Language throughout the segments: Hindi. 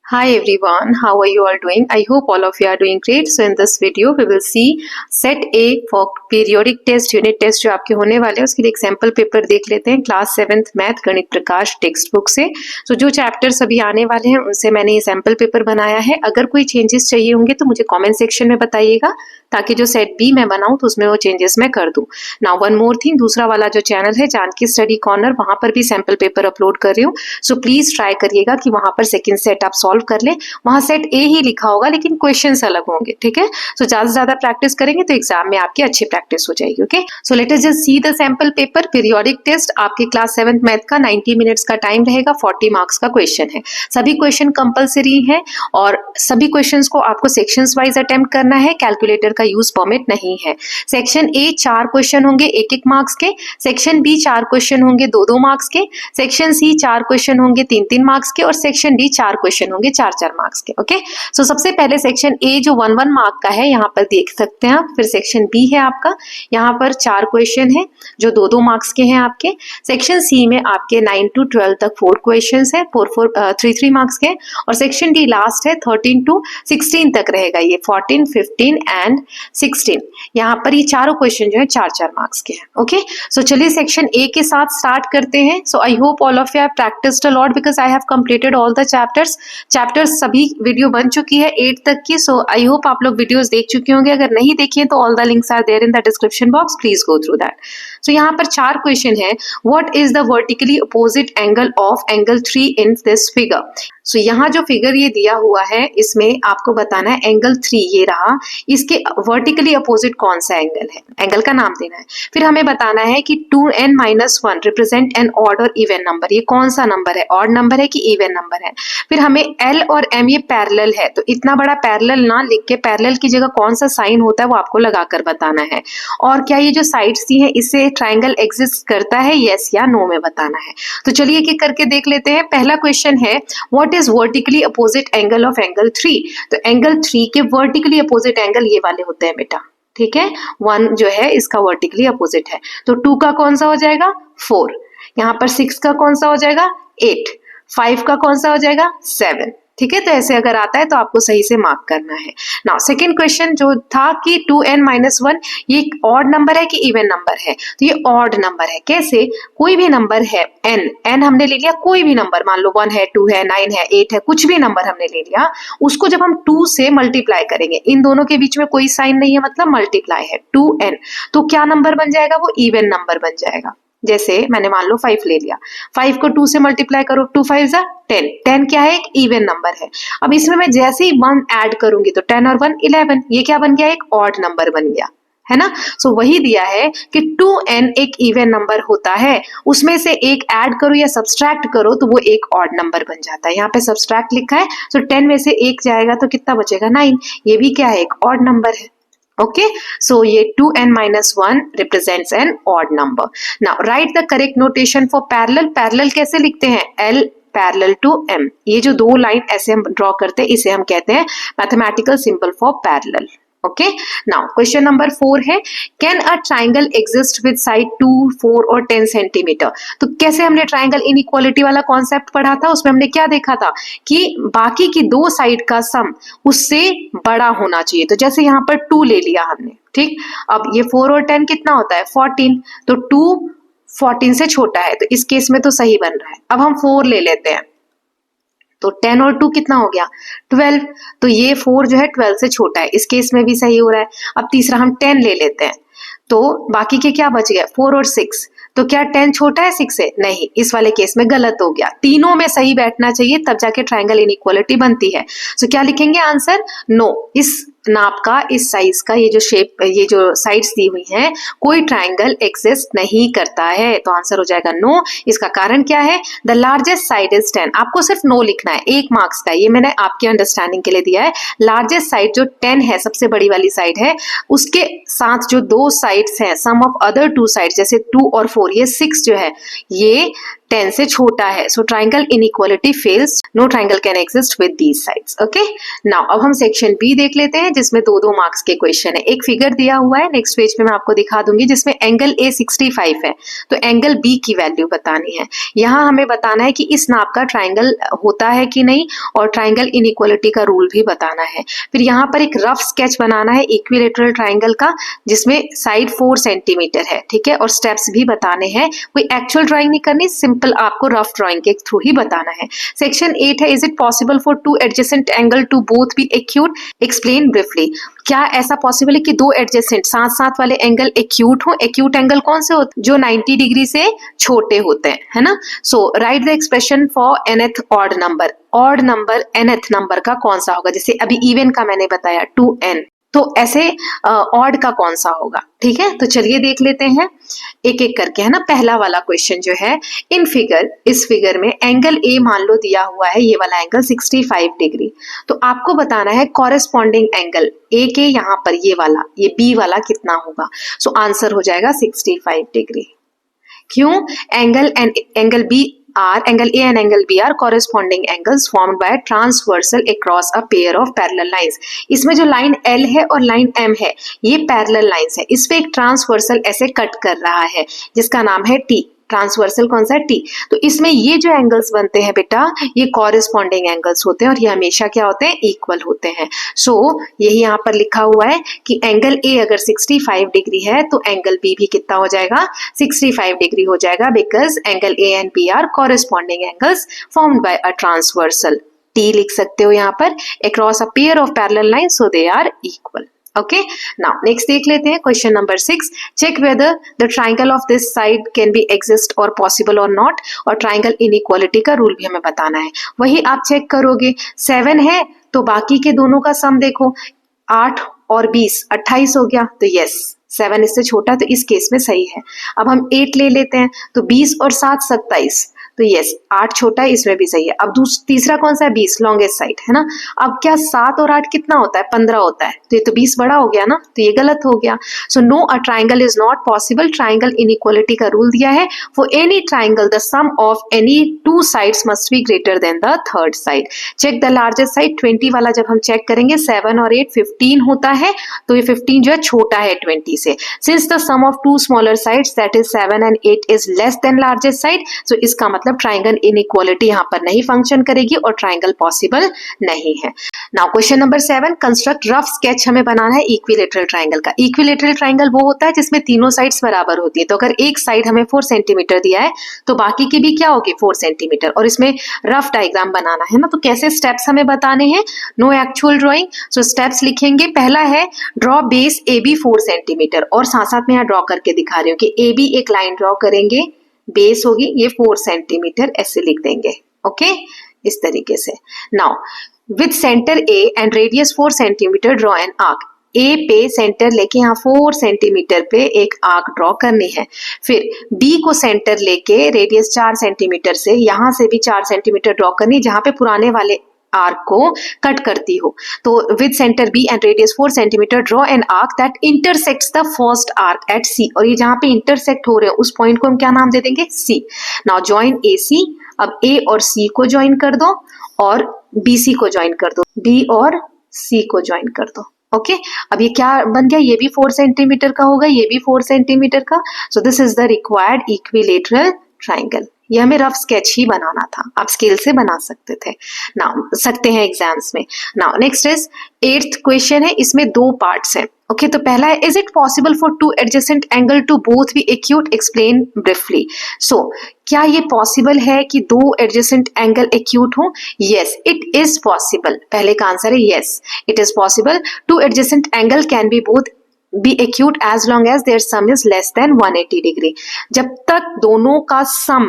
Hi everyone, how are you all doing? I hope all of you are doing great. So in this video we will see set A for periodic test, unit test जो आपके होने वाले हैं उसके लिए एग्जाम्पल पेपर देख लेते हैं क्लास 7th मैथ गणित प्रकाश टेक्स्ट बुक से। तो जो चैप्टर्स अभी आने वाले हैं उनसे मैंने ये सैम्पल पेपर बनाया है। अगर कोई चेंजेस चाहिए होंगे तो मुझे कॉमेंट सेक्शन में बताइएगा ताकि जो सेट बी मैं बनाऊं तो उसमें वो चेंजेस मैं कर दूं। नाउ वन मोर थिंग, दूसरा वाला जो चैनल है जानकी स्टडी कॉर्नर, वहां पर भी सैम्पल पेपर अपलोड कर रही हूँ। सो प्लीज ट्राई करिएगा कि वहां पर सेकंड सेट आप सॉल्व कर लें। वहां सेट ए ही लिखा होगा लेकिन क्वेश्चंस अलग होंगे, ठीक है। सो ज्यादा से ज्यादा प्रैक्टिस करेंगे तो एग्जाम में आपकी अच्छी प्रैक्टिस हो जाएगी। Okay, so let us just see the sample paper. Periodic test आपके क्लास 7th मैथ का 90 मिनट्स का टाइम रहेगा, 40 मार्क्स का क्वेश्चन है। सभी क्वेश्चन कंपल्सरी है और सभी क्वेश्चंस को आपको सेक्शंस वाइज अटेम्प्ट करना है। कैलकुलेटर का यूज परमिट नहीं है। सेक्शन ए 4 क्वेश्चन होंगे 1-1 मार्क्स के, सेक्शन बी 4 क्वेश्चन होंगे 2-2 मार्क्स के, सेक्शन सी 4 क्वेश्चन होंगे 3-3 मार्क्स के और सेक्शन डी 4 क्वेश्चन होंगे 4-4 मार्क्स के। ओके, सो सबसे पहले सेक्शन ए जो 1-1 मार्क का है यहाँ पर देख सकते हैं आप। फिर सेक्शन बी है आपका, यहाँ पर 4 क्वेश्चन है जो 2-2 मार्क्स के हैं आपके। सेक्शन सी में आपके 9 to 12 तक 4 क्वेश्चन है, 3-3 मार्क्स के। और सेक्शन डी लास्ट है 13 to 16 तक रहेगा, ये 14, 15 एंड 16। यहाँ पर ये चारों क्वेश्चन जो है 4-4 मार्क्स के हैं। ओके, सो चलिए सेक्शन ए के साथ स्टार्ट करते हैं। So I hope all of you have practised a lot because I have completed all the chapters सभी वीडियो बन चुकी है 8 तक की। सो आई होप आप लोग वीडियोस देख चुके होंगे। अगर नहीं देखिए तो all the links are there in the description box, please go through that. So यहाँ पर 4 क्वेश्चन है। What is the vertically opposite angle of angle 3 in this figure. So यहाँ जो फिगर ये दिया हुआ है इसमें आपको बताना है एंगल 3 ये रहा, इसके वर्टिकली अपोजिट कौन सा एंगल है, एंगल का नाम देना है। फिर हमें बताना है कि 2n-1 रिप्रेजेंट एन ऑड और इवन नंबर, ये कौन सा नंबर है, ऑड नंबर है कि इवन नंबर है। फिर हमें L और M ये पैरेलल है, तो इतना बड़ा पैरेलल ना लिख के पैरेलल की जगह कौन सा साइन होता है वो आपको लगाकर बताना है। और क्या ये जो साइड्स दी है इससे ट्राइंगल एग्जिस्ट करता है, यस या नो में बताना है। तो चलिए एक एक करके देख लेते हैं। पहला क्वेश्चन है what is vertically opposite angle of angle 3। तो एंगल 3 के वर्टिकली अपोजिट एंगल ये वाले होते हैं बेटा, ठीक है। 1 जो है इसका वर्टिकली अपोजिट है, तो 2 का कौन सा हो जाएगा 4, यहाँ पर 6 का कौन सा हो जाएगा 8, 5 का कौन सा हो जाएगा 7, ठीक है। तो ऐसे अगर आता है तो आपको सही से मार्क करना है। नाउ सेकंड क्वेश्चन जो था कि 2n-1 ये ऑड नंबर है कि इवन नंबर है, तो ये ऑड नंबर है। कैसे, कोई भी नंबर है n हमने ले लिया, कोई भी नंबर मान लो 1 है 2 है 9 है 8 है, कुछ भी नंबर हमने ले लिया, उसको जब हम 2 से मल्टीप्लाई करेंगे, इन दोनों के बीच में कोई साइन नहीं है मतलब मल्टीप्लाई है 2n, तो क्या नंबर बन जाएगा, वो इवन नंबर बन जाएगा। जैसे मैंने मान लो 5 ले लिया, 5 को 2 से मल्टीप्लाई करो, 2 5 जा 10, 10 क्या है एक इवन नंबर है। अब इसमें मैं जैसे ही 1 ऐड करूंगी तो 10 और 1 11, ये क्या बन गया एक ऑड नंबर बन गया, है ना। सो वही दिया है कि 2n एक इवन नंबर होता है, उसमें से एक ऐड करो या सब्सट्रैक्ट करो तो वो एक ऑड नंबर बन जाता है। यहाँ पे सब्सट्रैक्ट लिखा है, सो 10 में से एक जाएगा तो कितना बचेगा 9, ये भी क्या है एक ऑड नंबर है। Okay, so ये 2n-1 represents an odd number. Now write the correct notation for parallel. Parallel कैसे लिखते हैं, L parallel to M। ये जो 2 लाइन ऐसे हम ड्रॉ करते हैं इसे हम कहते हैं mathematical symbol for parallel। Okay, now question number 4 है can a triangle exist with side 2, 4 और 10 सेंटीमीटर। तो कैसे हमने ट्राइंगल इनइक्वालिटी वाला कॉन्सेप्ट पढ़ा था, उसमें हमने क्या देखा था कि बाकी की 2 साइड का सम उससे बड़ा होना चाहिए। तो जैसे यहाँ पर 2 ले लिया हमने, ठीक। अब ये 4 और 10 कितना होता है 14, तो 2 14 से छोटा है तो इस केस में तो सही बन रहा है। अब हम 4 ले लेते हैं तो 10 और 2 कितना हो गया 12, तो ये 4 जो है 12 से छोटा है, इस केस में भी सही हो रहा है। अब तीसरा हम 10 ले लेते हैं तो बाकी के क्या बच गया 4 और 6, तो क्या 10 छोटा है 6 से, नहीं, इस वाले केस में गलत हो गया। तीनों में सही बैठना चाहिए तब जाके ट्राइंगल इनइक्वालिटी बनती है। सो क्या लिखेंगे आंसर, नो, इस नाप का इस साइज का ये जो शेप ये जो साइड्स दी हुई हैं कोई ट्राइंगल एग्जिस्ट नहीं करता है, तो आंसर हो जाएगा नो। इसका कारण क्या है, द लार्जेस्ट साइड इज 10। आपको सिर्फ नो लिखना है, 1 मार्क्स का, ये मैंने आपके अंडरस्टैंडिंग के लिए दिया है। लार्जेस्ट साइड जो 10 है, सबसे बड़ी वाली साइड है, उसके साथ जो 2 साइड्स हैं सम ऑफ अदर 2 साइड जैसे 2 और 4, ये 6 जो है ये 10 से छोटा है। So triangle inequality fails, no triangle can exist with these sides. Okay, now अब हम सेक्शन बी देख लेते हैं जिसमें 2-2 मार्क्स के क्वेश्चन है। एक फिगर दिया हुआ है, नेक्स्ट पेज पे मैं आपको दिखा दूंगी, जिसमें एंगल ए 65 है, तो एंगल बी की वैल्यू बतानी है। यहाँ हमें बताना है कि इस नाप का ट्राइंगल होता है कि नहीं, और ट्राइंगल इनइक्वालिटी का रूल भी बताना है। फिर यहाँ पर एक रफ स्केच बनाना है इक्विलेटरल ट्राइंगल का, जिसमें साइड 4 सेंटीमीटर है, ठीक है, और स्टेप्स भी बताने हैं। कोई एक्चुअल ड्राइंग नहीं करनी, सिंपल आपको रफ ड्राइंग के थ्रू ही बताना है। सेक्शन 8 है, is it possible for 2 adjacent angle to both be acute, explain briefly. क्या ऐसा पॉसिबल है कि 2 एडजेसेंट साथ साथ वाले एंगल एक्यूट हो? एक्यूट एंगल कौन से होते हैं? जो 90 डिग्री से छोटे होते हैं, है ना। So write the expression for nth odd number. Odd number nth number का कौन सा होगा? जैसे अभी इवन का मैंने बताया 2n, तो ऐसे ऑड का कौन सा होगा? ठीक है, तो चलिए देख लेते हैं एक एक करके, है ना। पहला वाला क्वेश्चन जो है, इन फिगर, इस फिगर में एंगल ए मान लो दिया हुआ है, ये वाला एंगल 65 डिग्री। तो आपको बताना है कॉरेस्पॉन्डिंग एंगल ए के यहाँ पर ये वाला, ये बी वाला कितना होगा। सो आंसर हो जाएगा 65 डिग्री। क्यों? Angle B are angle A and angle B are corresponding angles formed by a transversal across a pair of parallel lines। इसमें जो लाइन L है और लाइन M है, ये पैरेलल लाइंस है, इस पे एक ट्रांसवर्सल ऐसे कट कर रहा है जिसका नाम है T। ट्रांसवर्सल कौन सा है? T। तो इसमें ये जो एंगल्स बनते हैं बेटा, ये कॉरेस्पॉन्डिंग एंगल्स होते हैं और ये हमेशा क्या होते हैं? इक्वल होते हैं। सो यही यहाँ पर लिखा हुआ है कि एंगल A अगर 65 डिग्री है तो एंगल B भी कितना हो जाएगा? 65 डिग्री हो जाएगा, because angle A and B are corresponding angles formed by a transversal. T लिख सकते हो यहाँ पर, across a pair of parallel lines, so they are equal. Okay, now next देख लेते हैं question number 6। Check whether the triangle of this side can be exist और पॉसिबल और नॉट, और ट्राइंगल इनइक्वालिटी का रूल भी हमें बताना है। वही आप चेक करोगे, 7 है तो बाकी के दोनों का सम देखो, 8 और 20 28 हो गया, तो यस 7 इससे छोटा, तो इस केस में सही है। अब हम 8 ले लेते हैं, तो 20 और 7 27, तो यस 8 छोटा है, इसमें भी सही है। अब तीसरा कौन सा है? 20, लॉन्गेस्ट साइड, है ना। अब क्या 7 और 8 कितना होता है? 15 होता है, तो ये तो 20 बड़ा हो गया ना, तो ये गलत हो गया। So no, a triangle is not possible. Triangle inequality का रूल दिया है, for any triangle the sum of any 2 sides must be greater than the third side. Check the largest side. 20 वाला जब हम चेक करेंगे, 7 और 8 15 होता है, तो ये 15 जो है छोटा है 20 से। Since the sum of 2 smaller sides that is 7 and 8 is less than largest side, so इसका मतलब ट्राइंगल इनइक्वालिटी यहाँ पर नहीं फंक्शन करेगी और ट्राइंगल पॉसिबल नहीं है। Now question number 7, construct rough sketch हमें बनाना है इक्विलेटरल ट्राइंगल का। इक्विलेटरल ट्राइंगल वो होता है जिसमें तीनों साइड्स बराबर होती है। तो अगर एक साइड हमें 4 सेंटीमीटर दिया है तो बाकी की भी क्या होगी? 4 सेंटीमीटर, और इसमें रफ डायग्राम बनाना है ना। तो कैसे स्टेप्स हमें बताने हैं? No actual drawing, so steps लिखेंगे। पहला है draw base A B 4 centimetre, और साथ साथ में यहाँ ड्रॉ करके दिखा रही हूँ कि ए बी एक लाइन ड्रॉ करेंगे, बेस होगी ये 4 सेंटीमीटर, ऐसे लिख देंगे। ओके, इस तरीके से। Now with centre A and radius 4 centimetre draw an arc. A पे सेंटर लेके यहाँ 4 सेंटीमीटर पे एक आर्क ड्रॉ करनी है। फिर बी को सेंटर लेके रेडियस 4 सेंटीमीटर से यहाँ से भी 4 सेंटीमीटर ड्रॉ करनी, जहाँ पे पुराने वाले आर्क को कट करती हो। तो with centre B and radius 4 centimetre draw an arc that intersects the first arc at C, और ये जहाँ पे इंटरसेक्ट हो रहे हैं उस पॉइंट को हम क्या नाम दे देंगे? सी। नाउ जॉइन ए सी। अब ए और सी को ज्वाइन कर दो और बी सी को ज्वाइन कर दो, बी और सी को ज्वाइन कर दो। ओके, अब ये क्या बन गया? ये भी 4 सेंटीमीटर का होगा, ये भी 4 सेंटीमीटर का। सो this is the required equilateral triangle. ये हमें रफ स्केच ही बनाना था, आप स्केल से बना सकते थे, नाउ सकते हैं एग्जाम्स में। Now next is 8th question है, इसमें 2 पार्ट्स हैं। ओके, तो पहला है, is it possible for 2 adjacent angle to both be acute, explain briefly. So क्या ये पॉसिबल है कि 2 एडजेसेंट एंगल एक्यूट हो? Yes, it is possible. पहले का आंसर है yes, it is possible. 2 adjacent angle can be both be acute as long as their sum is less than 180 degree. जब तक दोनों का सम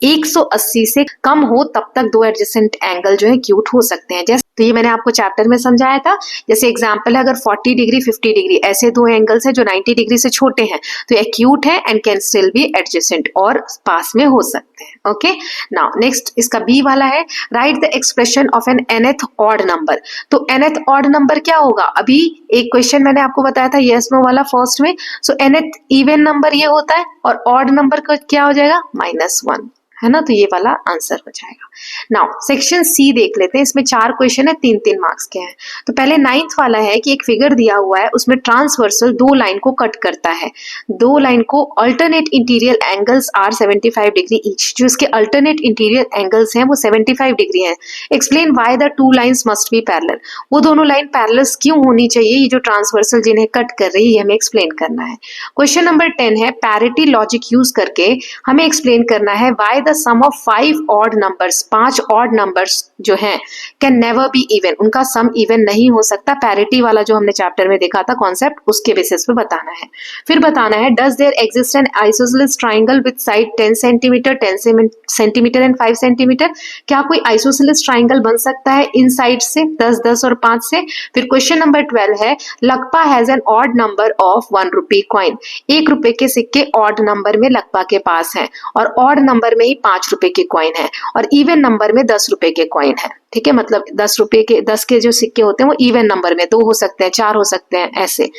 180 से कम हो तब तक 2 एडजेसेंट एंगल जो है एक्यूट हो सकते हैं। जैसे तो ये मैंने आपको चैप्टर में समझाया था। जैसे एग्जांपल है, अगर 40 डिग्री 50 डिग्री ऐसे 2 एंगल्स हैं जो 90 डिग्री से छोटे हैं, तो एक्यूट है and can still be adjacent, और पास में हो सकते हैं। ओके, नाउ नेक्स्ट इसका बी वाला है, right the expression of N nth odd number. तो nth ऑड नंबर क्या होगा? अभी एक क्वेश्चन मैंने आपको बताया था यस नो वाला फर्स्ट में। सो nth इवन नंबर ये होता है और ऑड नंबर का क्या हो जाएगा? -1, है ना, तो ये वाला आंसर हो जाएगा। नाउ सेक्शन सी देख लेते हैं, इसमें 4 क्वेश्चन है, 3-3 मार्क्स के हैं। तो पहले 9th वाला है कि एक फिगर दिया हुआ है, उसमें ट्रांसवर्सल 2 लाइन को कट करता है, 2 लाइन को alternate interior angles are 75 degree each, जो इसके अल्टरनेट इंटीरियर एंगल्स हैं वो 75 डिग्री हैं। Explain why the 2 lines must be parallel, वो दोनों लाइन पैरेलल क्यों होनी चाहिए, ये जो ट्रांसवर्सल जिन्हें कट कर रही है हमें एक्सप्लेन करना है। क्वेश्चन नंबर 10 है, पैरिटी लॉजिक यूज करके हमें एक्सप्लेन करना है why the sum of 5 odd numbers, 5 odd numbers जो हैं कैन नेवर बी इवन, उनका सम इवन नहीं हो सकता। पैरिटी वाला जो हमने चैप्टर में देखा था कॉन्सेप्ट, उसके बेसिस पे बताना है। फिर बताना है does there exist an isosceles triangle with side 10 centimetre 10 centimetre and 5 centimetre, क्या कोई आइसोसेलेस ट्राइंगल बन सकता है इन साइड से 10 10 और 5 से। फिर क्वेश्चन नंबर 12 है, Lakpa has an odd number of 1 rupee coin, 1 रुपए के सिक्के ऑड नंबर में लकपा के पास हैं, और ऑड नंबर में ही 5 रुपए के कॉइन है, और इवन नंबर में 10 रुपए के कॉइन है। ठीक है, मतलब 10 रुपए के 10 के जो सिक्के होते हैं वो इवन नंबर में 2 हो सकते हैं, 4 हो सकते हैं, ऐसे।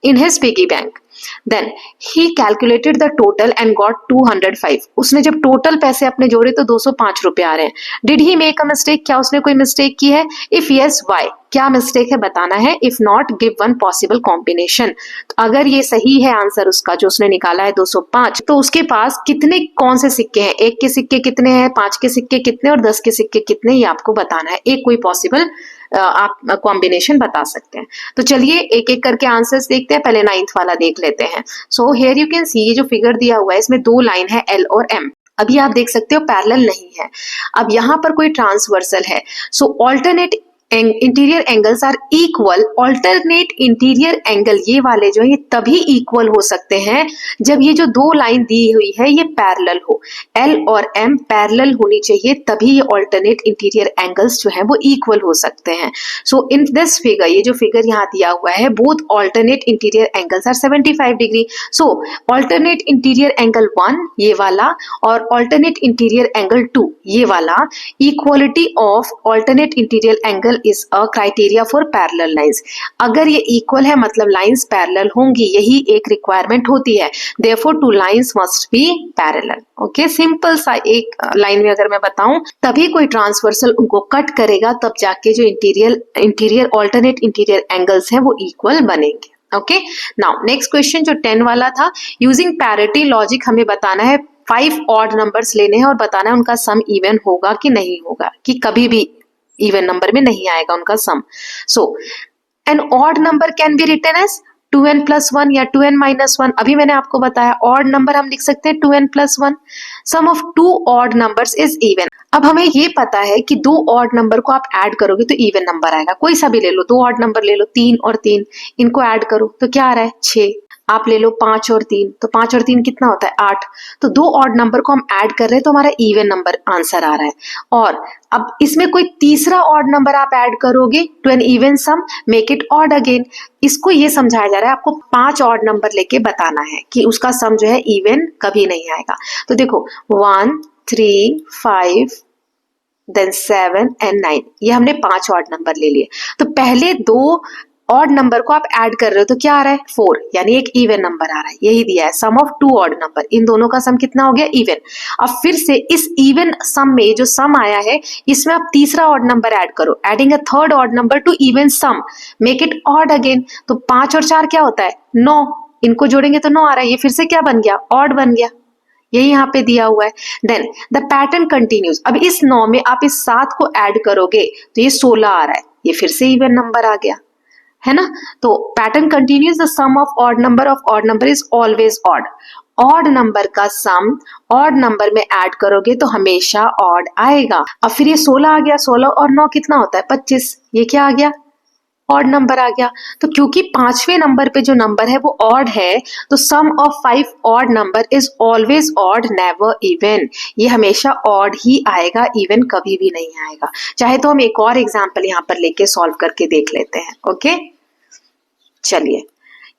In his piggy bank then he calculated the total and got 205, उसने जब टोटल पैसे अपने जोड़े तो 205 रुपए आ रहे हैं। Did he make a mistake, क्या उसने कोई मिस्टेक की है, इफ यस व्हाई, क्या मिस्टेक है बताना है। If not give one possible combination, अगर ये सही है आंसर उसका जो उसने निकाला है 205, तो उसके पास कितने कौन से सिक्के हैं, 1 के सिक्के कितने हैं, 5 के सिक्के कितने और 10 के सिक्के कितने, ये आपको बताना है। एक कोई पॉसिबल आप कॉम्बिनेशन बता सकते हैं। तो चलिए एक एक करके आंसर्स देखते हैं, पहले 9th वाला देख लेते हैं। So here you can see, ये जो फिगर दिया हुआ है इसमें 2 लाइन है L और M, अभी आप देख सकते हो पैरेलल नहीं है। अब यहाँ पर कोई ट्रांसवर्सल है, so alternate interior angles are equal, alternate interior angle ये वाले जो है ये तभी इक्वल हो सकते हैं जब ये जो 2 लाइन दी हुई है ये पैरेलल हो, L और M पैरेलल होनी चाहिए, तभी ये ऑल्टरनेट इंटीरियर एंगल्स जो है वो इक्वल हो सकते हैं। सो इन दिस फिगर, ये जो फिगर यहाँ दिया हुआ है, both alternate interior angles are 75 degree. So alternate interior angle 1 ये वाला और ऑल्टरनेट इंटीरियर एंगल 2 ये वाला, equality of alternate interior angle is a criteria for parallel lines. अगर ये इक्वल है मतलब लाइंस पैरेलल होंगी, यही एक रिक्वायरमेंट होती है। Therefore 2 lines must be parallel. Okay, simple सा एक लाइन में अगर मैं बताऊं, तभी कोई ट्रांसवर्सल उनको कट करेगा, तब जाके जो इंटीरियर ऑल्टरनेट इंटीरियर एंगल्स हैं वो इक्वल बनेंगे। ओके, नाउ नेक्स्ट क्वेश्चन जो 10 वाला था, यूजिंग पैरिटी लॉजिक हमें बताना है 5 ऑड नंबर्स लेने हैं और बताना है उनका सम इवन होगा कि नहीं होगा, कि कभी भी इवन नंबर में नहीं आएगा उनका sum. So an odd number can be written as 2n plus 1 या 2n minus 1। अभी मैंने आपको बताया ऑड नंबर हम लिख सकते हैं 2n plus 1। Sum of 2 odd numbers is even. अब हमें ये पता है कि 2 ऑड नंबर को आप ऐड करोगे तो इवन नंबर आएगा, कोई सा भी ले लो, 2 ऑड नंबर ले लो, 3 और 3, इनको ऐड करो तो क्या आ रहा है 6। आप ले लो 5 और 3, तो 5 और 3 कितना होता है 8। तो 2 ऑड नंबर को हम ऐड कर रहे हैं तो हमारा इवन नंबर आंसर आ रहा है। और अब इसमें कोई तीसरा ऑड नंबर आप ऐड करोगे to an even sum, make it odd again. इसको ये समझाया जा रहा है, आपको 5 ऑड नंबर लेके बताना है कि उसका सम जो है इवन कभी नहीं आएगा। तो देखो 1 3 5 देन 7 एंड 9, ये हमने 5 ऑड नंबर ले लिए। तो पहले 2 ऑड नंबर को आप ऐड कर रहे हो तो क्या आ रहा है 4, यानी एक इवन नंबर आ रहा है, यही दिया है सम ऑफ 2 ऑड नंबर। इन दोनों का सम कितना हो गया इवन। अब फिर से इस इवन सम में जो सम आया है इसमें आप तीसरा ऑड नंबर ऐड करो, adding a third odd number to even sum, make it odd again. तो 5 और 4 क्या होता है 9, इनको जोड़ेंगे तो 9 आ रहा है, ये फिर से क्या बन गया ऑड बन गया, यही यहाँ पे दिया हुआ है। Then the pattern continues. अब इस 9 में आप इस 7 को ऐड करोगे तो ये 16 आ रहा है, ये फिर से इवन नंबर आ गया, है ना। तो pattern continues, the sum of odd number is always odd. Odd number का सम ऑड नंबर में ऐड करोगे तो हमेशा ऑड आएगा। अब फिर ये 16 आ गया, 16 और 9 कितना होता है 25, ये क्या आ गया ऑड नंबर आ गया। तो क्योंकि 5वें नंबर पे जो नंबर है वो ऑड है, तो sum of 5 odd number is always odd never even. ये हमेशा ऑड ही आएगा, इवन कभी भी नहीं आएगा। चाहे तो हम एक और एग्जांपल यहाँ पर लेके सॉल्व करके देख लेते हैं। ओके, चलिए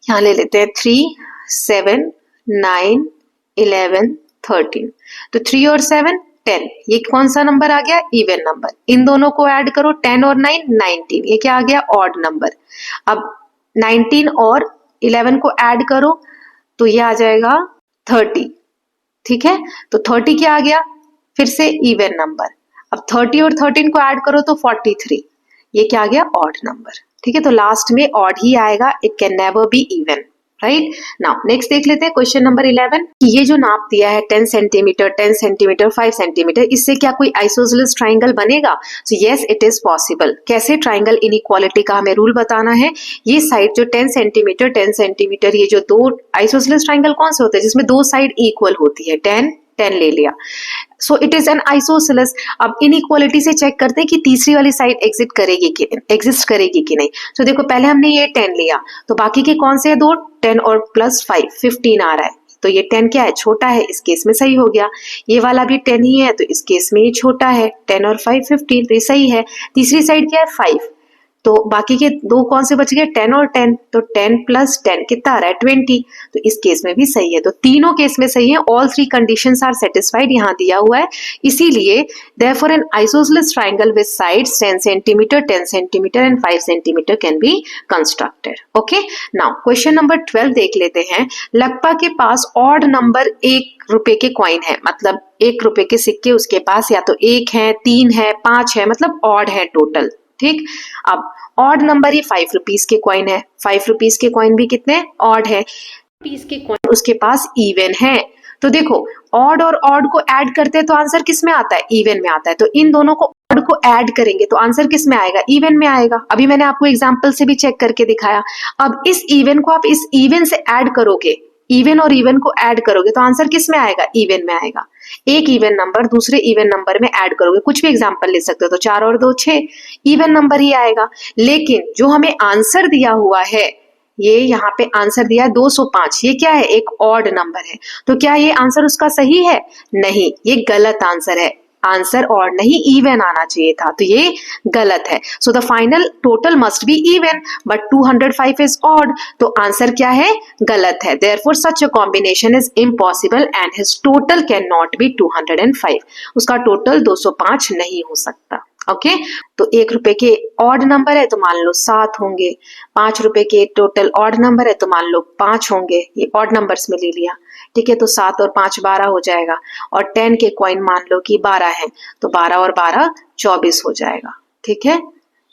यहाँ ले लेते हैं 3 7 9 11 13। तो 3 और 7 10, ये कौन सा नंबर आ गया इवन नंबर। इन दोनों को ऐड करो 10 और 9 19, ये क्या आ गया ऑड नंबर। अब 19 और 11 को ऐड करो तो ये आ जाएगा 30, ठीक है। तो 30 क्या आ गया फिर से इवन नंबर, अब 30 और 13 को ऐड करो तो 43, ये क्या आ गया ऑड नंबर, ठीक है। तो लास्ट में ऑड ही आएगा, it can never be even, right. Now next देख लेते हैं क्वेश्चन नंबर 11 कि ये जो नाप दिया है 10 सेंटीमीटर 10 सेंटीमीटर 5 सेंटीमीटर, इससे क्या कोई आइसोसेलेस ट्राइंगल बनेगा? So yes it is possible. कैसे? ट्राइंगल इनइक्वालिटी का हमें रूल बताना है। ये साइड जो 10 सेंटीमीटर ये जो दो आइसोसेलेस ट्राइंगल कौन से होते हैं जिसमें दो साइड इक्वल होती है, 10 10 ले लिया, सो इट इज एन आइसोसेलेस। अब इनइक्वालिटी से चेक करते हैं कि तीसरी वाली साइड एग्जिस्ट करेगी कि नहीं। तो देखो पहले हमने ये 10 लिया, तो बाकी के कौन से है दो, 10 और प्लस 5 15 आ रहा है, तो ये 10 क्या है, छोटा है, इस केस में सही हो गया। ये वाला भी 10 ही है, तो इस केस में ये छोटा है, 10 और 5 15, तो ये सही है। तीसरी साइड क्या है 5, तो बाकी के दो कौन से बच गए, 10 और 10, तो 10 प्लस 10 कितना आ रहा है 20, तो इस केस में भी सही है। तो तीनों केस में सही है, all three conditions are satisfied, यहाँ दिया हुआ है। इसीलिए therefore an isosceles triangle with sides 10 centimetre 10 centimetre and 5 centimetre can be constructed. Okay, now question number 12 देख लेते हैं। लगपा के पास ऑड नंबर 1 रुपए के कॉइन है, मतलब 1 रुपए के सिक्के उसके पास या तो 1 है 3 है 5 है, मतलब ऑड है टोटल, ठीक। अब ऑड नंबर ही 5 रुपीज के कॉइन है, 5 रुपीज के कॉइन भी कितने ऑड है, रुपीज के कॉइन उसके पास इवन है। तो देखो ऑड और ऑड को ऐड करते हैं तो आंसर किस में आता है, इवन में आता है। तो इन दोनों को ऑड को ऐड करेंगे तो आंसर किस में आएगा, इवन में आएगा। अभी मैंने आपको एग्जांपल से भी चेक करके दिखाया। अब इस इवन को आप इस इवन से ऐड करोगे, इवन और इवन को ऐड करोगे तो आंसर किस में आएगा, इवन में आएगा। एक इवन नंबर दूसरे इवन नंबर में ऐड करोगे, कुछ भी एग्जांपल ले सकते हो, तो 4 और 2 6, इवन नंबर ही आएगा। लेकिन जो हमें आंसर दिया हुआ है, ये यहाँ पे आंसर दिया है 205, ये क्या है, एक ऑड नंबर है। तो क्या ये आंसर उसका सही है, नहीं, ये गलत आंसर है। आंसर ऑड नहीं इवन आना चाहिए था, तो ये गलत है। So the final total must be even, but 205 is odd, तो आंसर क्या है, गलत है। Therefore such a combination is impossible and his total can not be 205, उसका टोटल 205 नहीं हो सकता। ओके, तो 1 रुपए के ऑड नंबर है तो मान लो 7 होंगे, 5 रुपए के टोटल ऑड नंबर है तो मान लो 5 होंगे, ये ऑड नंबर्स में ले लिया, ठीक है। तो 7 और 5 12 हो जाएगा, और 10 के कॉइन मान लो कि 12 है, तो 12 और 12 24 हो जाएगा, ठीक है।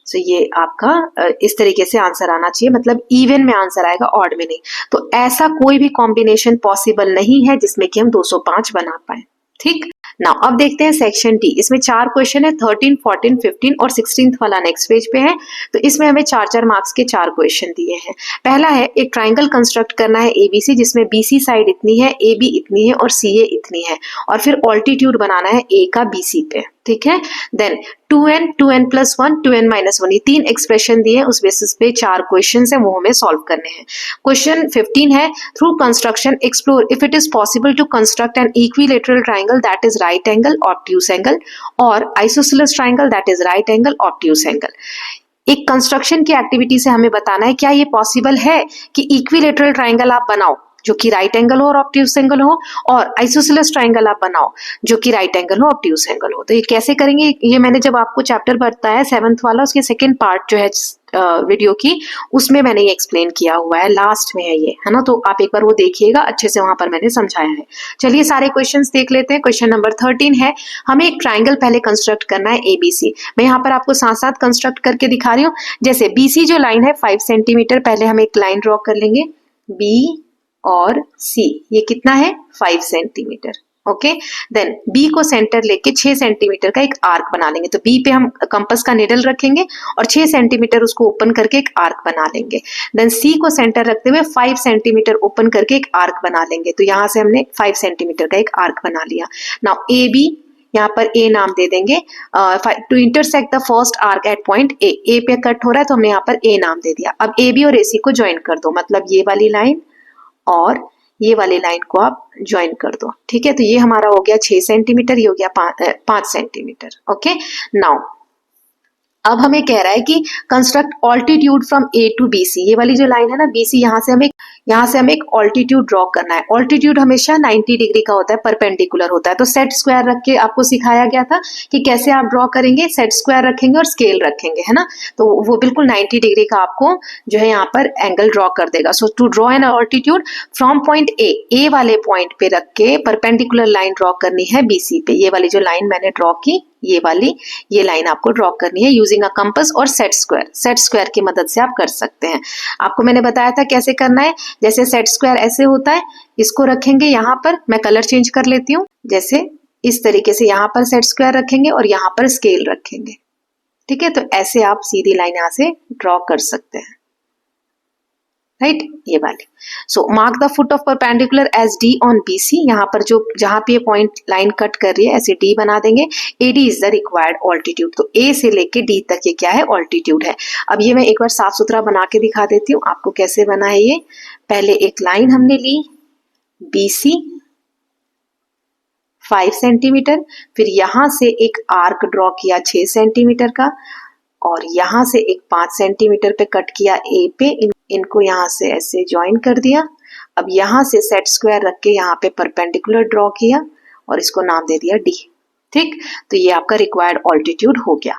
तो ये आपका इस तरीके से आंसर आना चाहिए, मतलब इवन में आंसर आएगा, ऑड में नहीं। तो ऐसा कोई भी कॉम्बिनेशन पॉसिबल नहीं है जिसमें कि हम 205 बना पाए, ठीक। नाउ अब देखते हैं सेक्शन डी, इसमें 4 क्वेश्चन है, 13, 14, 15 और 16 वाला नेक्स्ट पेज पे है। तो इसमें हमें 4-4 मार्क्स के 4 क्वेश्चन दिए हैं। पहला है एक ट्राइंगल कंस्ट्रक्ट करना है एबीसी, जिसमें बीसी साइड इतनी है, ए बी इतनी है और सी ए इतनी है, और फिर ऑल्टीट्यूड बनाना है ए का बीसी पे, ठीक है। देन 2n 2n+1 2n-1, ये 3 एक्सप्रेशन दिए, उस बेसिस पे 4 क्वेश्चन है, वो हमें सॉल्व करने हैं। क्वेश्चन 15 है, through construction explore if it is possible to construct an equilateral triangle that is right angle obtuse angle और isosceles triangle that is right angle obtuse angle. एक कंस्ट्रक्शन की एक्टिविटी से हमें बताना है क्या ये पॉसिबल है कि इक्विलेटरल ट्राइंगल आप बनाओ जो कि राइट एंगल हो और ऑब्ट्यूज एंगल हो, और आइसोसेलेस ट्राइंगल आप बनाओ जो कि राइट एंगल हो ऑब्ट्यूज एंगल हो। तो ये कैसे करेंगे, ये मैंने जब आपको चैप्टर बताया 7th वाला, उसके सेकंड पार्ट जो है वीडियो की, उसमें मैंने ये एक्सप्लेन किया हुआ है, लास्ट में है ये, है ना। तो आप एक बार वो देखिएगा, अच्छे से वहां पर मैंने समझाया है। चलिए सारे क्वेश्चंस देख लेते हैं। क्वेश्चन नंबर 13 है, हमें एक ट्राइंगल पहले कंस्ट्रक्ट करना है एबीसी। मैं यहाँ पर आपको साथ साथ कंस्ट्रक्ट करके दिखा रही हूँ। जैसे बीसी जो लाइन है 5 सेंटीमीटर, पहले हम एक लाइन ड्रॉ कर लेंगे, बी और सी, ये कितना है 5 सेंटीमीटर, ओके। देन बी को सेंटर लेके 6 सेंटीमीटर का एक आर्क बना लेंगे, तो बी पे हम कंपास का निडल रखेंगे और 6 सेंटीमीटर उसको ओपन करके एक आर्क बना लेंगे। देन सी को सेंटर रखते हुए 5 सेंटीमीटर ओपन करके एक आर्क बना लेंगे, तो यहां से हमने 5 सेंटीमीटर का एक आर्क बना लिया। नाउ ए बी, यहाँ पर ए नाम दे देंगे, to intersect the first arc at point A पे कट हो रहा है तो हमने यहाँ पर ए नाम दे दिया। अब ए बी और ए सी को ज्वाइन कर दो, मतलब ये वाली लाइन और ये वाली लाइन को आप ज्वाइन कर दो, ठीक है। तो ये हमारा हो गया 6 सेंटीमीटर, ये हो गया 5 सेंटीमीटर, ओके। नाउ अब हमें कह रहा है कि construct altitude from A to B C, ये वाली जो लाइन है ना बीसी, यहाँ से हमें यहाँ से हमें एक ऑल्टीट्यूड ड्रॉ करना है। ऑल्टीट्यूड हमेशा 90 डिग्री का होता है, परपेंडिकुलर होता है। तो सेट स्क्वायर रख के आपको सिखाया गया था कि कैसे आप ड्रॉ करेंगे, सेट स्क्वायर रखेंगे और स्केल रखेंगे, है ना। तो वो बिल्कुल 90 डिग्री का आपको जो है यहाँ पर एंगल ड्रॉ कर देगा। So to draw an altitude from point A वाले पॉइंट पे रख के परपेंडिकुलर लाइन ड्रॉ करनी है बीसी पे। ये वाली जो लाइन मैंने ड्रॉ की, ये वाली ये लाइन आपको ड्रॉ करनी है यूजिंग अ कंपास और सेट स्क्वायर। सेट स्क्वायर की मदद से आप कर सकते हैं। आपको मैंने बताया था कैसे करना है। जैसे सेट स्क्वायर ऐसे होता है, इसको रखेंगे यहाँ पर, मैं कलर चेंज कर लेती हूँ। जैसे इस तरीके से यहाँ पर सेट स्क्वायर रखेंगे और यहाँ पर स्केल रखेंगे, ठीक है। तो ऐसे आप सीधी लाइन यहाँ से ड्रॉ कर सकते हैं, राइट, ये वाली। So mark the foot of perpendicular as D on BC. यहाँ पर जो जहां पे ये पॉइंट लाइन कट कर रही है ऐसे डी बना देंगे। AD is the required altitude. तो ए से लेके डी तक ये क्या है, ऑल्टीट्यूड है। अब ये मैं एक बार साफ सुथरा बना के दिखा देती हूँ आपको कैसे बना है ये। पहले एक लाइन हमने ली बीसी 5 सेंटीमीटर, फिर यहां से एक आर्क ड्रॉ किया 6 सेंटीमीटर का, और यहां से एक 5 सेंटीमीटर पे कट किया ए पे। इनको यहां से ऐसे ज्वाइन कर दिया। अब यहां से सेट स्क्वायर रख के यहाँ पे परपेंडिकुलर ड्रॉ किया और इसको नाम दे दिया डी, ठीक। तो ये आपका रिक्वायर्ड ऑल्टीट्यूड हो गया।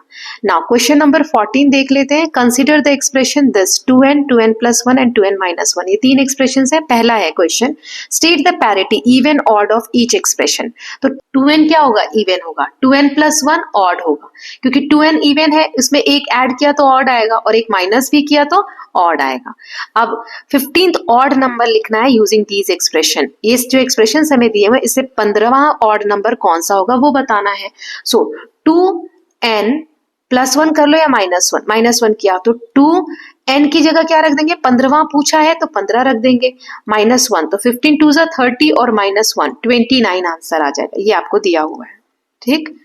नाउ क्वेश्चन नंबर 14 देख लेते हैं। Consider the expression this 2n, 2n plus 1 and 2n minus 1। ये 3 एक्सप्रेशन है। पहला है question, state the parity even odd of each expression. तो 2n क्या होगा, इवन होगा। 2n plus 1 ऑड होगा, क्योंकि 2n इवन है, इसमें एक ऐड किया तो ऑड आएगा और एक माइनस भी किया तो ऑड आएगा। अब 15th ऑड नंबर लिखना है यूजिंग दीज एक्सप्रेशन। ये जो एक्सप्रेशन हमें दिए हुए इससे 15वां ऑड नंबर कौन सा होगा वो बताना है। सो 2n प्लस 1 कर लो या -1, -1 किया तो 2n की जगह क्या रख देंगे, 15वां पूछा है तो 15 रख देंगे। -1 तो 15 2 जा 30 और -1 29 आंसर आ जाएगा। ये आपको दिया हुआ है, ठीक।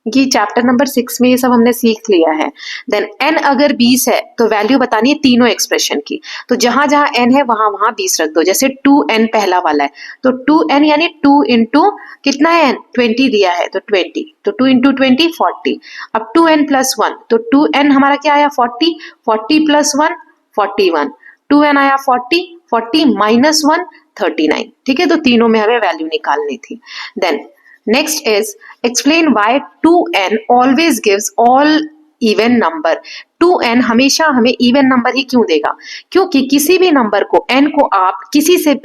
ये चैप्टर नंबर 6 में ये सब हमने सीख लिया है। देन n अगर 20 है तो वैल्यू बतानी है तीनों एक्सप्रेशन की। तो जहां जहां n है वहां वहां 20 रख दो। जैसे 2n पहला वाला है तो 2n यानी 2 इंटू कितना है n, 20 दिया है तो 20, तो 2 इंटू 20 40। अब 2n प्लस 1 तो 2n हमारा क्या आया 40, 40 प्लस 1 41, 2n आया 40, 40 माइनस 1 39, ठीक है। तो तीनों में हमें वैल्यू निकालनी थी। Then next is explain why 2n always gives all even number. 2n हमेशा हमें इवन नंबर ही क्यों देगा, क्योंकि किसी भी नंबर को n को आप किसी से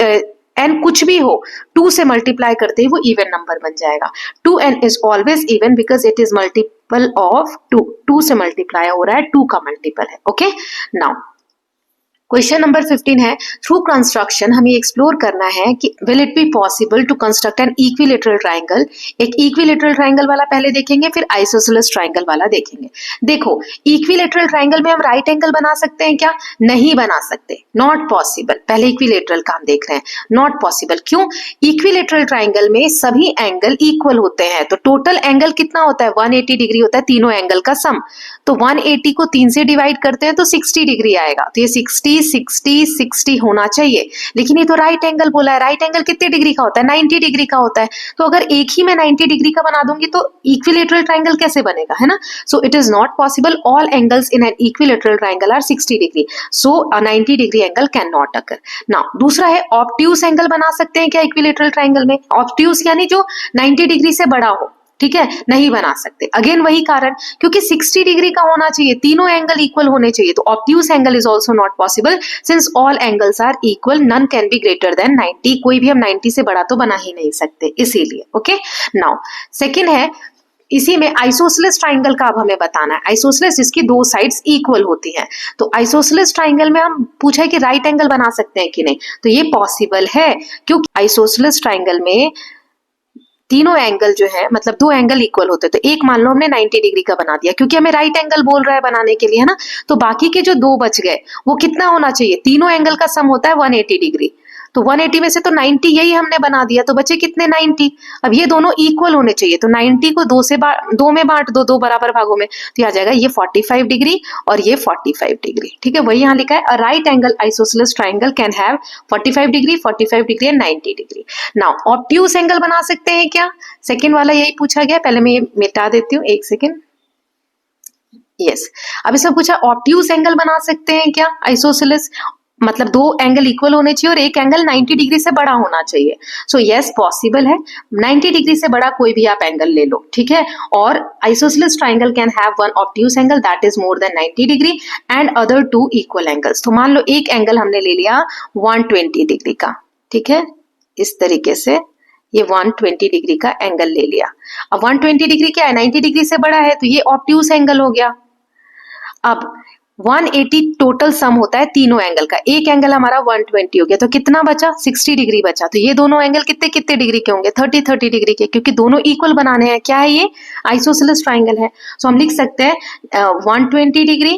n कुछ भी हो 2 से मल्टीप्लाई करते ही वो इवन नंबर बन जाएगा। 2n is always even because it is multiple of 2। 2 से मल्टीप्लाई हो रहा है, 2 का मल्टीपल है, ओके। नाउ क्वेश्चन नंबर 15 है, थ्रू कंस्ट्रक्शन हमें एक्सप्लोर करना है कि will it be possible to construct an equilateral triangle. एक इक्विलेटरल ट्राइंगल वाला पहले देखेंगे, फिर आइसोसेलेस ट्राइंगल वाला देखेंगे। देखो इक्विलेटरल ट्राइंगल में हम राइट एंगल बना सकते हैं क्या, नहीं बना सकते, नॉट पॉसिबल। पहले इक्विलेटरल का हम देख रहे हैं, नॉट पॉसिबल। क्यों, इक्विलेटरल ट्राइंगल में सभी एंगल इक्वल होते हैं। तो टोटल एंगल कितना होता है 180 डिग्री होता है, तीनों एंगल का सम। तो 180 को 3 से डिवाइड करते हैं तो 60 डिग्री आएगा। तो ये 60 60 60 होना चाहिए, लेकिन ये तो राइट एंगल बोला है। राइट एंगल कितने डिग्री का होता है, 90 डिग्री का होता है। तो अगर एक ही मैं 90 डिग्री का बना दूंगी तो इक्विलेटरल ट्राइंगल कैसे बनेगा, है ना। So it is not possible, all angles in an equilateral triangle are 60 degree, so a 90 degree angle can not occur. Now दूसरा है ऑब्ट्यूज एंगल बना सकते हैं क्या इक्विलेटरल ट्राइंगल में। ऑब्ट्यूज यानी जो 90 डिग्री से बड़ा हो, ठीक है, नहीं बना सकते। अगेन वही कारण, क्योंकि 60 डिग्री का होना चाहिए, तीनों एंगल इक्वल होने चाहिए। तो obtuse angle is also not possible since all angles are equal, none can be greater than 90। कोई भी हम 90 से बड़ा तो बना ही नहीं सकते, इसीलिए, ओके। नाउ सेकंड है, इसी में आइसोसेलेस ट्राइंगल का अब हमें बताना है। आइसोसेलेस जिसकी दो साइड्स इक्वल होती हैं। तो आइसोसेलेस ट्राइंगल में हम पूछा है कि राइट एंगल बना सकते हैं कि नहीं, तो ये पॉसिबल है, क्योंकि आइसोसेलेस ट्राइंगल में तीनों एंगल जो है, मतलब दो एंगल इक्वल होते हैं। तो एक मान लो हमने 90 डिग्री का बना दिया, क्योंकि हमें राइट एंगल बोल रहा है बनाने के लिए, है ना। तो बाकी के जो दो बच गए वो कितना होना चाहिए, तीनों एंगल का सम होता है 180 डिग्री। तो 180 में से तो 90 यही हमने बना दिया, तो बचे कितने 90। अब ये दोनों इक्वल होने चाहिए, तो 90 को 2 में बांट दो, 2 बराबर भागों में, तो आ जाएगा ये 45 डिग्री और ये 45 डिग्री, ठीक है। वही यहाँ लिखा है, a right angle isosceles triangle can have 45 degree and 90 degree. Now obtuse angle बना सकते हैं क्या, सेकेंड वाला यही पूछा गया। पहले मैं ये मिटा देती हूँ, एक सेकेंड। यस, अब इसमें पूछा ऑब्ट्यूज एंगल बना सकते हैं क्या आइसोसेलेस। मतलब दो एंगल इक्वल होने चाहिए और एक एंगल 90 डिग्री से बड़ा होना चाहिए। सो यस पॉसिबल है, 90 डिग्री से बड़ा कोई भी आप एंगल ले लो, ठीक है। और isosceles triangle can have one obtuse angle that is more than 90 degree and other two equal angles. तो मान लो एक एंगल हमने ले लिया 120 डिग्री का, ठीक है, इस तरीके से ये 120 डिग्री का एंगल ले लिया। अब 120 डिग्री क्या है, 90 डिग्री से बड़ा है, तो ये ऑब्ट्यूज एंगल हो गया। अब 180 टोटल सम होता है तीनों एंगल का, एक एंगल हमारा 120 हो गया, तो कितना बचा, 60 डिग्री बचा। तो ये दोनों एंगल कितने कितने डिग्री के होंगे, 30 डिग्री के, क्योंकि दोनों इक्वल बनाने हैं। क्या है ये, आइसोसेलेस ट्राइंगल है। सो हम लिख सकते हैं 120 डिग्री,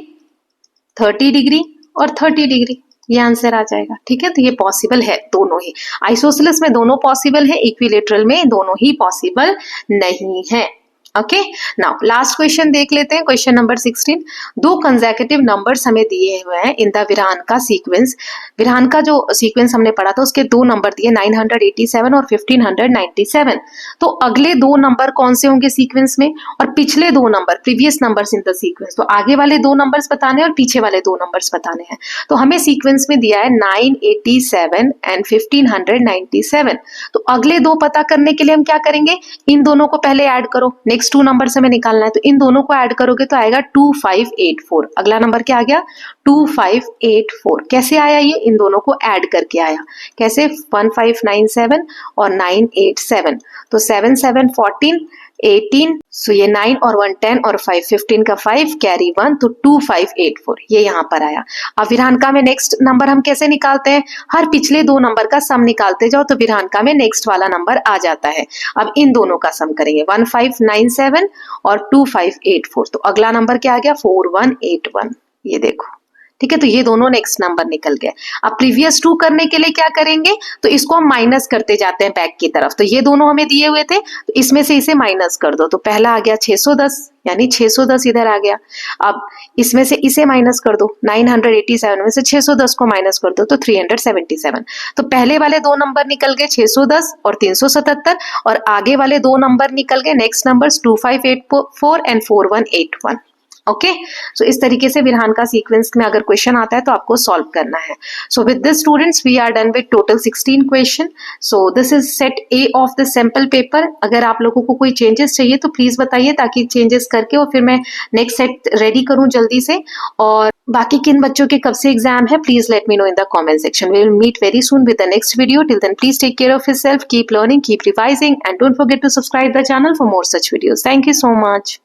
30 डिग्री और 30 डिग्री, ये आंसर आ जाएगा, ठीक है। तो ये पॉसिबल है दोनों ही, आइसोसेलेस में दोनों पॉसिबल है, इक्विलेटरल में दोनों ही पॉसिबल नहीं है। ओके, नाउ लास्ट क्वेश्चन देख लेते हैं, क्वेश्चन नंबर 16। दो कंसेक्यूटिव नंबर्स हमें दिए हुए हैं इन द विरहान सीक्वेंस। विरहान का जो सीक्वेंस हमने पढ़ा था उसके दो नंबर दिए 987 और 1597। तो अगले दो नंबर कौन से होंगे सीक्वेंस में, और पिछले दो number previous numbers in the sequence. तो आगे वाले दो नंबर्स बताने और पीछे वाले दो नंबर्स बताने हैं। तो हमें सीक्वेंस में दिया है 987 एंड 1597। तो अगले दो पता करने के लिए हम क्या करेंगे, इन दोनों को पहले ऐड करो, नेक्स्ट टू नंबर से हमें निकालना है, तो इन दोनों को ऐड करोगे तो आएगा 2584। अगला नंबर क्या आ गया, 2584। कैसे आया ये, इन दोनों को ऐड करके आया। कैसे, 1597 और 987, तो 7 7 14 18, सो ये 9 और 1 10 और 5 15 का 5 कैरी 1, तो 2584 ये यहाँ पर आया। अब विरहानका में नेक्स्ट नंबर हम कैसे निकालते हैं, हर पिछले दो नंबर का सम निकालते जाओ, तो विरहानका में नेक्स्ट वाला नंबर आ जाता है। अब इन दोनों का सम करेंगे, 1597 और 2584, तो अगला नंबर क्या आ गया, 4181, ये देखो, ठीक है। तो ये दोनों नेक्स्ट नंबर निकल गए। अब प्रीवियस टू करने के लिए क्या करेंगे, तो इसको हम माइनस करते जाते हैं बैक की तरफ। तो ये दोनों हमें दिए हुए थे, तो इसमें से इसे माइनस कर दो, तो पहला आ गया 610, यानी 610 इधर आ गया। अब इसमें से इसे माइनस कर दो, 987 में से 610 को माइनस कर दो, तो 377। तो पहले वाले दो नंबर निकल गए 610 और 377, और आगे वाले दो नंबर निकल गए नेक्स्ट नंबर्स 2584 एंड 4181। ओके, सो इस तरीके से विरहानका सीक्वेंस में अगर क्वेश्चन आता है तो आपको सॉल्व करना है। So with this students we are done with total 16 question. So this is set a of the sample paper. अगर आप लोगों को कोई चेंजेस चाहिए तो प्लीज बताइए, ताकि चेंजेस करके और फिर मैं नेक्स्ट सेट रेडी करूं जल्दी से। और बाकी किन बच्चों के कब से एग्जाम है, please let me know in the comment section. We will meet very soon with the next video. Till then please take care of yourself, keep learning, keep revising and don't forget to subscribe the channel for more such videos. Thank you so much.